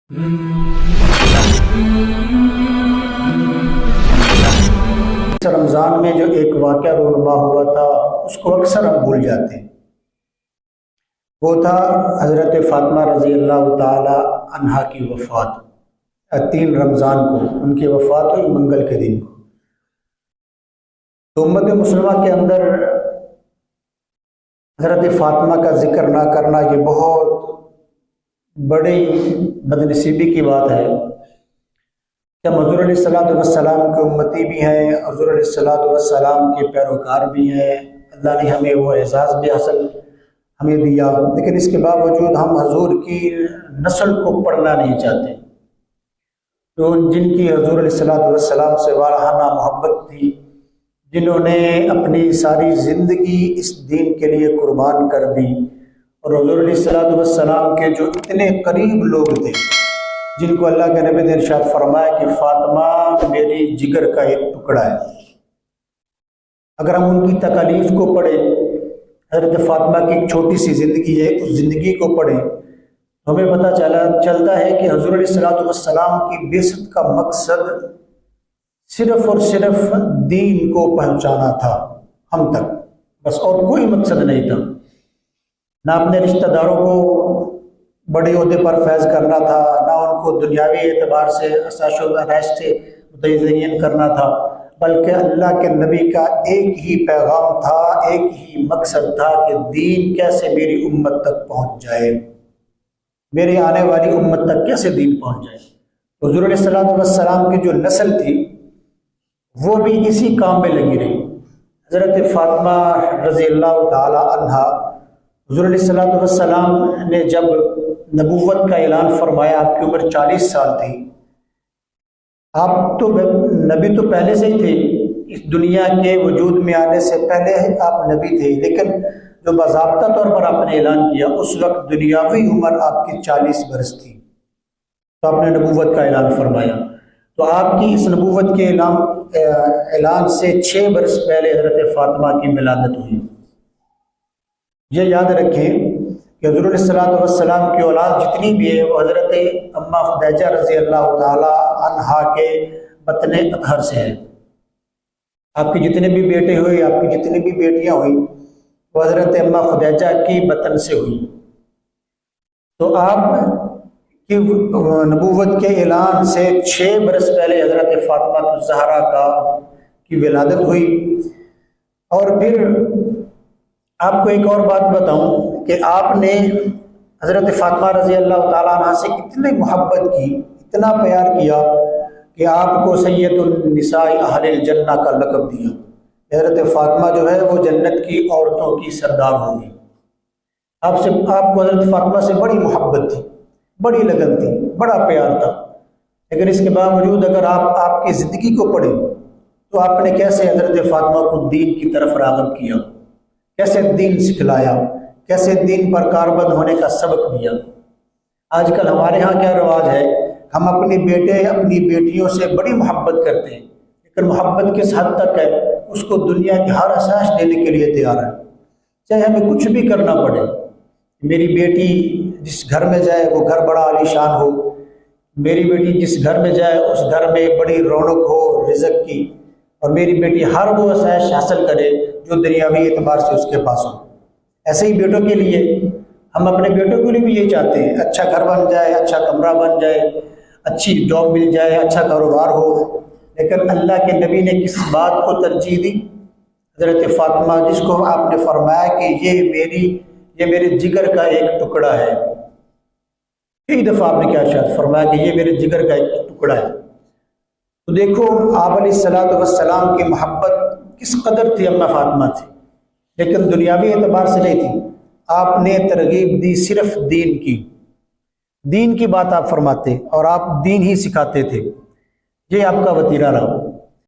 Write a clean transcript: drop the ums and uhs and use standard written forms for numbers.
رمضان میں جو ایک واقعہ رونما ہوا تھا اس کو اکثر ہم بھول جاتے ہیں۔ وہ تھا حضرت فاطمہ رضی اللہ تعالی عنہا کی وفات۔ 3 رمضان کو ان کی وفات ہوئی، منگل کے دن کو۔ تو امت مسلمہ کے اندر حضرت فاطمہ کا ذکر نہ کرنا یہ بہت بڑی بدنصیبی کی بات ہے۔ جب حضور علیہ الصلوۃ والسلام کے امتی بھی ہیں، حضور علیہ الصلوۃ والسلام کے پیروکار بھی ہیں، اللہ نے ہمیں وہ اعزاز بھی حاصل ہمیں دیا، لیکن اس کے باوجود ہم حضور کی نسل کو پڑھنا نہیں چاہتے۔ تو جن کی حضور علیہ الصلوۃ والسلام سے وارحانہ محبت تھی، جنہوں نے اپنی ساری زندگی اس دین کے لیے قربان کر دی، اور حضور علیہ الصلوۃ والسلام کے جو اتنے قریب لوگ تھے، جن کو اللہ کے نبی نے ارشاد فرمایا کہ فاطمہ میری جگر کا ایک ٹکڑا ہے۔ اگر ہم ان کی تکالیف کو پڑھیں، حضرت فاطمہ کی ایک چھوٹی سی زندگی ہے، اس زندگی کو پڑھیں تو ہمیں پتہ چلتا ہے کہ حضور علیہ الصلوۃ والسلام کی بعثت کا مقصد صرف اور صرف دین کو پہنچانا تھا ہم تک، بس اور کوئی مقصد نہیں تھا۔ نہ اپنے رشتہ داروں کو بڑے عہدے پر فیض کرنا تھا، نہ ان کو دنیاوی اعتبار سے عشاء و رائش سے متزین کرنا تھا، بلکہ اللہ کے نبی کا ایک ہی پیغام تھا، ایک ہی مقصد تھا کہ دین کیسے میری امت تک پہنچ جائے، میرے آنے والی امت تک کیسے دین پہنچ جائے۔ حضور علیہ الصلوۃ والسلام کی جو نسل تھی وہ بھی اسی کام میں لگی رہی۔ حضرت فاطمہ رضی اللہ تعالی عنہا، حضور علیہ الصلوۃ والسلام نے جب نبوت کا اعلان فرمایا، آپ کی عمر 40 سال تھی، آپ تو نبی تو پہلے سے ہی تھے، اس دنیا کے وجود میں آنے سے پہلے آپ نبی تھے، لیکن جو باضابطہ طور پر آپ نے اعلان کیا اس وقت دنیاوی عمر آپ کی 40 برس تھی، تو آپ نے نبوت کا اعلان فرمایا۔ تو آپ کی اس نبوت کے اعلان سے 6 برس پہلے حضرت فاطمہ کی ولادت ہوئی۔ یہ یاد رکھیں کہ حضور علیہ الصلوۃ والسلام کی اولاد جتنی بھی ہے وہ حضرت اماں خدیجہ رضی اللہ تعالی عنہا کے بطن اطہر سے ہے۔ آپ کے جتنے بھی بیٹے ہوئے، آپ کی جتنی بھی بیٹیاں ہوئی، وہ حضرت اماں خدیجہ کی بطن سے ہوئی۔ تو آپ کی نبوت کے اعلان سے 6 برس پہلے حضرت فاطمہ الزہرا کی ولادت ہوئی۔ اور پھر آپ کو ایک اور بات بتاؤں کہ آپ نے حضرت فاطمہ رضی اللہ تعالیٰ عنہ سے اتنی محبت کی، اتنا پیار کیا کہ آپ کو سید النساء اہل الجنہ کا لقب دیا۔ حضرت فاطمہ جو ہے وہ جنت کی عورتوں کی سردار ہوگی۔ آپ کو حضرت فاطمہ سے بڑی محبت تھی، بڑی لگن تھی، بڑا پیار تھا، لیکن اس کے باوجود اگر آپ کی زندگی کو پڑھیں تو آپ نے کیسے حضرت فاطمہ کو دین کی طرف راغب کیا، کیسے دین سکھلایا، کیسے دین پر کاربند ہونے کا سبق دیا۔ آج کل ہمارے ہاں کیا رواج ہے، ہم اپنے بیٹے اپنی بیٹیوں سے بڑی محبت کرتے ہیں، لیکن محبت کس حد تک ہے، اس کو دنیا کی ہر آسائش دینے کے لیے تیار ہے، چاہے ہمیں کچھ بھی کرنا پڑے۔ میری بیٹی جس گھر میں جائے وہ گھر بڑا عالی شان ہو، میری بیٹی جس گھر میں جائے اس گھر میں بڑی رونق ہو رزق کی، اور میری بیٹی ہر وہ آسائش حاصل کرے جو دنیاوی اعتبار سے اس کے پاس ہو۔ ایسے ہی بیٹوں کے لیے، ہم اپنے بیٹوں کے لیے بھی یہی چاہتے ہیں، اچھا گھر بن جائے، اچھا کمرہ بن جائے، اچھی جاب مل جائے، اچھا کاروبار ہو۔ لیکن اللہ کے نبی نے کس بات کو ترجیح دی؟ حضرت فاطمہ، جس کو آپ نے فرمایا کہ یہ میرے جگر کا ایک ٹکڑا ہے۔ کئی دفعہ آپ نے کیا ارشاد فرمایا کہ یہ میرے جگر کا ایک ٹکڑا ہے۔ تو دیکھو آپ علیہ الصلوۃ والسلام کی محبت کس قدر تھی اماں فاطمہ تھی، لیکن دنیاوی اعتبار سے نہیں تھی۔ آپ نے ترغیب دی صرف دین کی، دین کی بات آپ فرماتے اور آپ دین ہی سکھاتے تھے، یہ آپ کا وتیرہ رہا۔